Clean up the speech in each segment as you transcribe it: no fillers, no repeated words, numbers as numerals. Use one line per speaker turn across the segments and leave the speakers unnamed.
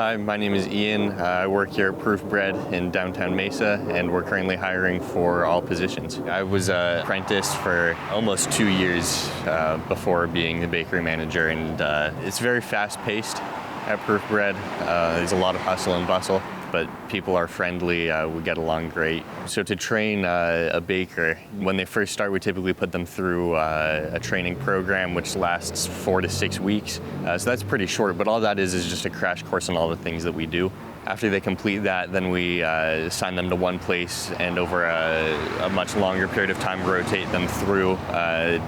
Hi, my name is Ian. I work here at Proof Bread in downtown Mesa, and we're currently hiring for all positions. I was an apprentice for almost 2 years before being the bakery manager, and it's very fast-paced at Proof Bread. There's a lot of hustle and bustle, but people are friendly, we get along great. So to train a baker, when they first start, we typically put them through a training program which lasts 4 to 6 weeks. So that's pretty short, but all that is just a crash course on all the things that we do. After they complete that, then we assign them to one place, and over a much longer period of time rotate them through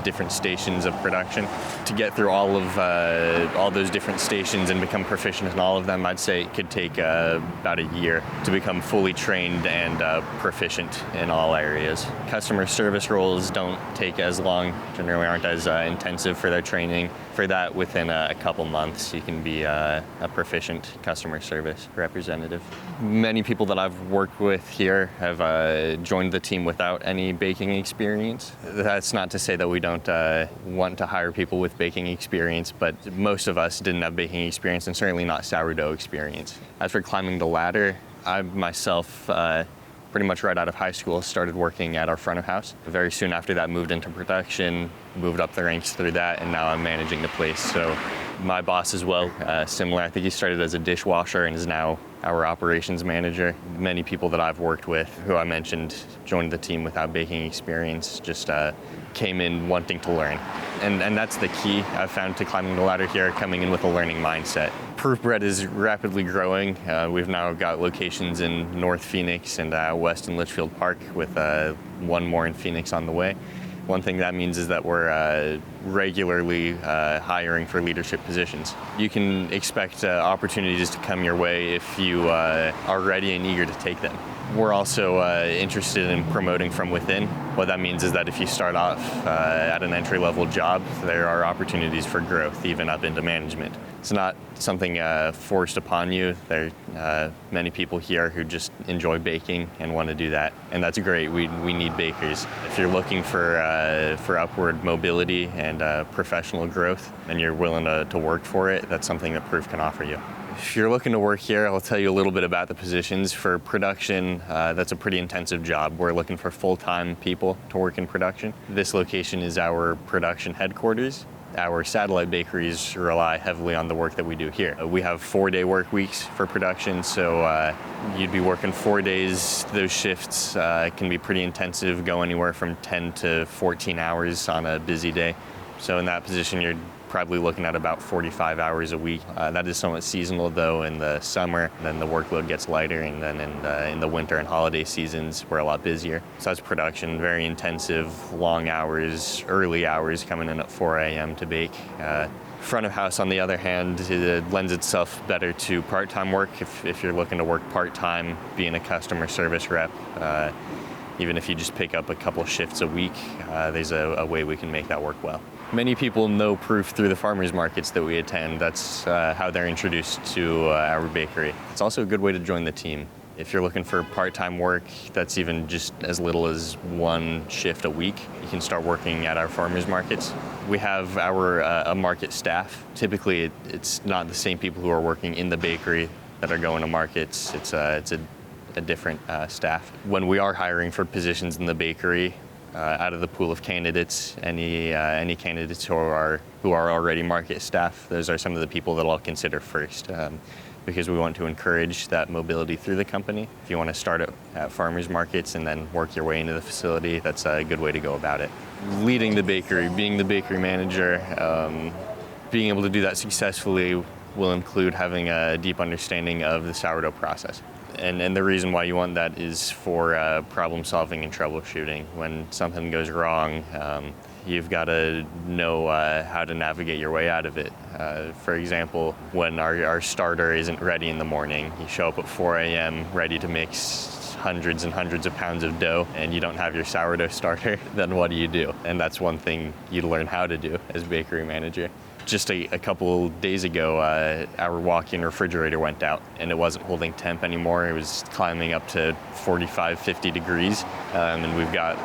different stations of production. To get through all those different stations and become proficient in all of them, I'd say it could take about a year to become fully trained and proficient in all areas. Customer service roles don't take as long, generally aren't as intensive for their training. For that, within a couple months, you can be a proficient customer service representative. Many people that I've worked with here have joined the team without any baking experience. That's not to say that we don't want to hire people with baking experience, but most of us didn't have baking experience, and certainly not sourdough experience. As for climbing the ladder, I myself, pretty much right out of high school, started working at our front of house. Very soon after that, moved into production, moved up the ranks through that, and now I'm managing the place. So my boss as well, similar. I think he started as a dishwasher and is now our operations manager. Many people that I've worked with, who I mentioned, joined the team without baking experience, just came in wanting to learn. And that's the key I've found to climbing the ladder here, coming in with a learning mindset. Proof Bread is rapidly growing. We've now got locations in North Phoenix and west in Litchfield Park, with one more in Phoenix on the way. One thing that means is that we're regularly hiring for leadership positions. You can expect opportunities to come your way if you are ready and eager to take them. We're also interested in promoting from within. What that means is that if you start off at an entry-level job, there are opportunities for growth, even up into management. It's not something forced upon you. There are many people here who just enjoy baking and want to do that, and that's great. We need bakers. If you're looking for upward mobility and professional growth, and you're willing to work for it, that's something that Proof can offer you. If you're looking to work here, I'll tell you a little bit about the positions. For production, that's a pretty intensive job. We're looking for full-time people to work in production. This location is our production headquarters. Our satellite bakeries rely heavily on the work that we do here. We have 4-day work weeks for production, so you'd be working 4 days. Those shifts can be pretty intensive, go anywhere from 10 to 14 hours on a busy day. So in that position, you're probably looking at about 45 hours a week. That is somewhat seasonal, though. In the summer, then the workload gets lighter, and then in the winter and holiday seasons, we're a lot busier. So that's production, very intensive, long hours, early hours, coming in at 4 a.m. to bake. Front of house, on the other hand, it lends itself better to part-time work. If you're looking to work part-time, being a customer service rep, even if you just pick up a couple shifts a week, there's a way we can make that work well. Many people know Proof through the farmers markets that we attend. That's how they're introduced to our bakery. It's also a good way to join the team. If you're looking for part-time work, that's even just as little as 1 shift a week, you can start working at our farmers markets. We have a market staff. Typically, it's not the same people who are working in the bakery that are going to markets. It's a different staff. When we are hiring for positions in the bakery, out of the pool of candidates, any candidates who are already market staff, those are some of the people that I'll consider first, because we want to encourage that mobility through the company. If you want to start at farmers markets and then work your way into the facility, that's a good way to go about it. Leading the bakery, being the bakery manager, being able to do that successfully will include having a deep understanding of the sourdough process. And the reason why you want that is for problem solving and troubleshooting. When something goes wrong, you've got to know how to navigate your way out of it. For example, when our starter isn't ready in the morning, you show up at 4 a.m. ready to mix hundreds and hundreds of pounds of dough, and you don't have your sourdough starter, then what do you do? And that's one thing you'd learn how to do as bakery manager. Just a couple days ago, our walk-in refrigerator went out, and it wasn't holding temp anymore. It was climbing up to 45, 50 degrees, and we've got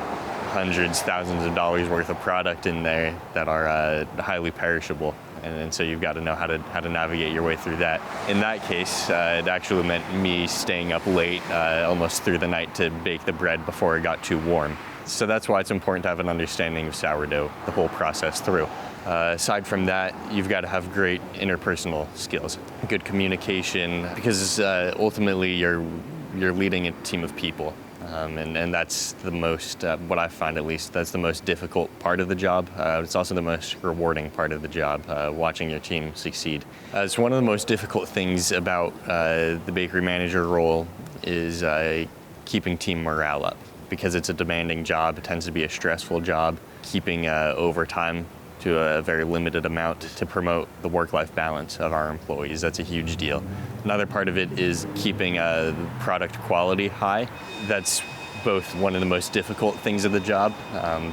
hundreds, thousands of dollars worth of product in there that are highly perishable. and so you've got to know how to navigate your way through that. In that case, it actually meant me staying up late, almost through the night, to bake the bread before it got too warm. So that's why it's important to have an understanding of sourdough the whole process through. Aside from that, you've got to have great interpersonal skills, good communication, because ultimately you're leading a team of people. And that's the most, what I find at least, that's the most difficult part of the job. It's also the most rewarding part of the job, watching your team succeed. It's one of the most difficult things about the bakery manager role is keeping team morale up. Because it's a demanding job, it tends to be a stressful job, keeping overtime to a very limited amount to promote the work-life balance of our employees. That's a huge deal. Another part of it is keeping product quality high. That's both one of the most difficult things of the job,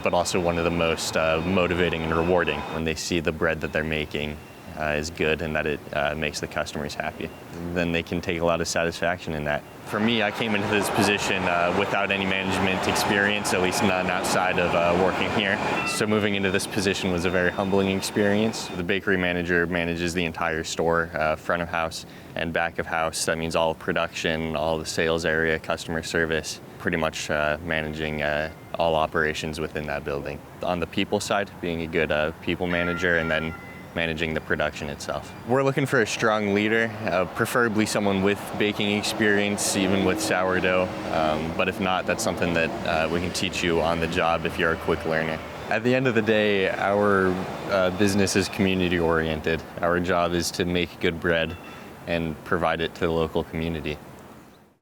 but also one of the most motivating and rewarding when they see the bread that they're making is good and that it makes the customers happy. Then they can take a lot of satisfaction in that. For me, I came into this position without any management experience, at least none outside of working here. So moving into this position was a very humbling experience. The bakery manager manages the entire store, front of house and back of house. That means all of production, all the sales area, customer service, pretty much managing all operations within that building. On the people side, being a good people manager, and then managing the production itself. We're looking for a strong leader, preferably someone with baking experience, even with sourdough. But if not, that's something that we can teach you on the job if you're a quick learner. At the end of the day, our business is community oriented. Our job is to make good bread and provide it to the local community.